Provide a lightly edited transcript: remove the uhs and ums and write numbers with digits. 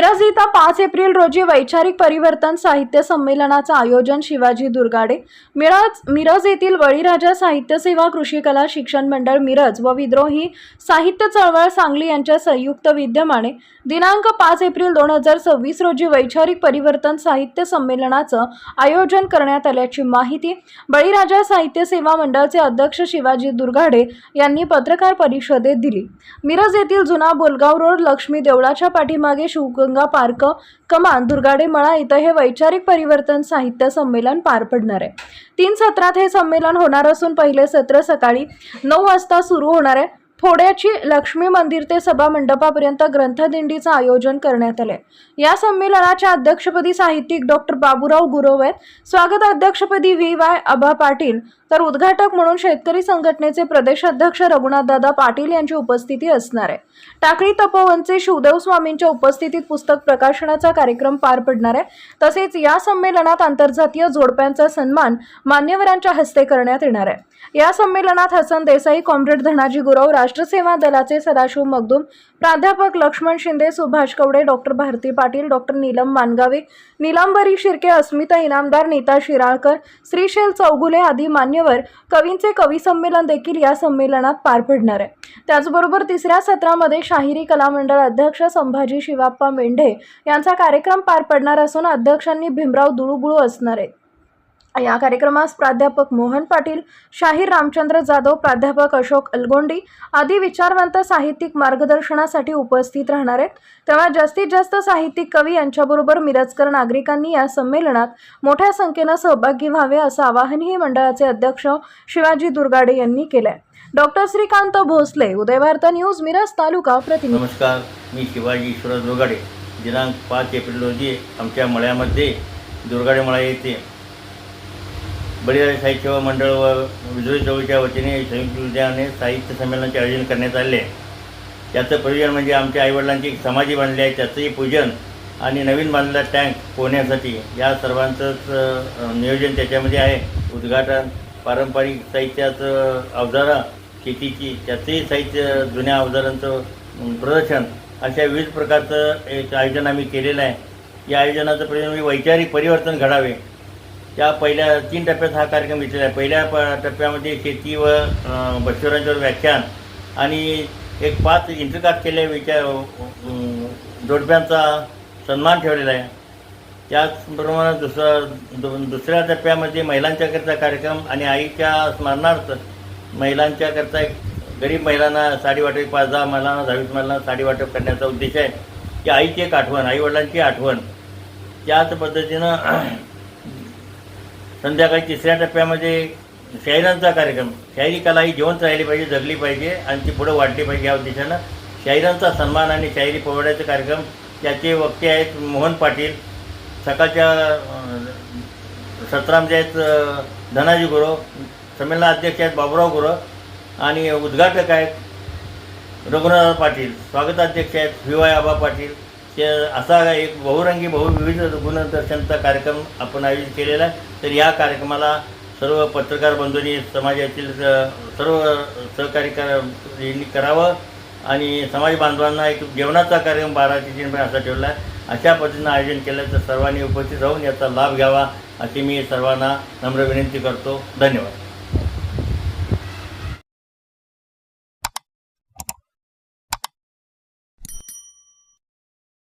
मिरज इथं 5 एप्रिल रोजी वैचारिक परिवर्तन साहित्य संमेलनाचं आयोजन शिवाजी दुर्गाडे मिरज येथील बळीराजा साहित्य सेवा कृषी कला शिक्षण मंडळ मिरज व विद्रोही साहित्य चळवळ सांगली यांच्या संयुक्त विद्यमाने दिनांक 5 एप्रिल 2026 रोजी वैचारिक परिवर्तन साहित्य संमेलनाचं आयोजन करण्यात आल्याची माहिती बळीराजा साहित्य सेवा मंडळाचे अध्यक्ष शिवाजी दुर्गाडे यांनी पत्रकार परिषदेत दिली। मिरज येथील जुना बोलगाव रोड लक्ष्मी देवळाच्या पाठीमागे शिवगंगा पार्क कमान दुर्गाडे मळा इथं हे वैचारिक परिवर्तन साहित्य संमेलन पार पडणार आहे। 3 सत्रात हे संमेलन होणार असून पहिले सत्र सकाळी 9 वाजता सुरू होणार आहे। फोड्याची लक्ष्मी मंदिर ते सभा मंडपापर्यंत ग्रंथदिंडीचं आयोजन करण्यात आले। या संमेलनाच्या अध्यक्षपदी साहित्यिक डॉक्टर बाबूराव गुरव आहेत। स्वागत अध्यक्षपदी VY अभा पाटील तर उद्घाटक म्हणून शेतकरी संघटनेचे प्रदेशाध्यक्ष रघुनाथदादा पाटील यांची उपस्थिती असणार आहे। टाकळी तपोवनचे शिवदेव स्वामींच्या उपस्थितीत पुस्तक प्रकाशनाचा कार्यक्रम पार पडणार आहे। तसेच या संमेलनात आंतरजातीय जोडप्यांचा सन्मान मान्यवरांच्या हस्ते करण्यात येणार आहे। या संमेलनात हसन देसाई, कॉम्रेड धनाजी गुरव, राष्ट्रसेवा दलाचे सदाशिव मगदूम, प्राध्यापक लक्ष्मण शिंदे, सुभाष कवडे, डॉक्टर भारती पाटील, डॉक्टर नीलम मानगावे, नीलांबरी शिर्के, अस्मिता इनामदार, नीता शिराळकर, श्रीशैल चौगुले आदी मान्यवर कवींचे कवी संमेलन देखील या संमेलनात पार पडणार आहे। त्याचबरोबर तिसऱ्या सत्रामध्ये शाहिरी कला मंडळ अध्यक्ष संभाजी शिवाप्पा मेंढे यांचा कार्यक्रम पार पडणार असून अध्यक्षांनी भीमराव दुळुबुळू असणार आहेत। या कार्यक्रमास प्राध्यापक मोहन पाटील, शाहीर रामचंद्र जाधव, प्राध्यापक अशोक अलगोंडी आदी विचारवंत साहित्यिक मार्गदर्शनासाठी उपस्थित राहणार आहेत। तेव्हा जास्तीत जास्त साहित्यिक कवी यांच्याबरोबर मिरजकर नागरिकांनी या संमेलनात मोठ्या संख्येने सहभागी व्हावे असं आवाहनही मंडळाचे अध्यक्ष शिवाजी दुर्गाडे यांनी केलंय। डॉक्टर श्रीकांत भोसले, उदय वार्ता न्यूज, मिरज तालुका प्रतिनिधी। नमस्कार, मी शिवाजी ईश्वरराव दुर्गाडे। दिनांक 5 एप्रिल रोजी आमच्या मळ्यामध्ये दुर्गाडे मळा येथे बळीराजा साहित्य सेवा मंडळ व विद्रोही चळवळीच्या वतीने संयुक्त विद्यमाने साहित्य संमेलनाचे आयोजन करण्यात आले आहे। त्याचं प्रयोजन म्हणजे आमच्या आईवडिलांची समाधी बांधली आहे त्याचंही पूजन आणि नवीन बांधलेला टँक पोहण्यासाठी या सर्वांचंच नियोजन त्याच्यामध्ये आहे। उद्घाटन, पारंपरिक साहित्याचं अवजारं, शेतीची त्याचंही साहित्य, जुन्या अवजारांचं प्रदर्शन अशा विविध प्रकारचं एक आयोजन आम्ही केलेलं आहे। या आयोजनाचं प्रयोजन म्हणजे वैचारिक परिवर्तन घडावे। त्या पहिल्या 3 टप्प्यात हा कार्यक्रम घेतलेला आहे। पहिल्या टप्प्यामध्ये शेती व बसवेरांच्यावर व्याख्यान आणि एक 5 इंटरकास्ट केलेल्या जोडप्यांचा सन्मान ठेवलेला आहे। त्याचप्रमाणे दुसऱ्या टप्प्यामध्ये महिलांच्याकरता कार्यक्रम आणि आईच्या स्मरणार्थ महिलांच्याकरता एक गरीब महिलांना साडी वाटप, 5-10 महिलांना 10-20 महिलांना साडी वाटप करण्याचा उद्देश आहे की आईची एक आठवण, आईवडिलांची आठवण। त्याच पद्धतीनं संध्याकाळी 3ऱ्या टप्प्यामध्ये शाहिरांचा कार्यक्रम, शाहिरी कला ही जिवंत राहिली पाहिजे, जगली पाहिजे आणि ती पुढे वाढली पाहिजे या उद्देशानं शाहिरांचा सन्मान आणि शाहिरी पोवाड्याचा कार्यक्रम। त्याचे वक्ते आहेत मोहन पाटील, सकाळच्या सत्रामध्ये आहेत धनाजी गुरव, संमेलनाध्यक्ष आहेत बाबूराव गुरव आणि उद्घाटक आहेत रघुनाथ पाटील, स्वागताध्यक्ष आहेत VY अभा पाटील। ते असा एक बहुरंगी बहुविविध गुणदर्शनचा कार्यक्रम आपण आयोजित केलेला आहे। तर या कार्यक्रमाला सर्व पत्रकार बंधूंनी, समाजातील सर्व सहकारी करावं आणि समाज बांधवांना एक जेवणाचा कार्यक्रम 12 ते 3 असा ठेवला आहे। अशा पद्धतीनं आयोजन केलं तर सर्वांनी उपस्थित राहून याचा लाभ घ्यावा अशी मी सर्वांना नम्र विनंती करतो। धन्यवाद।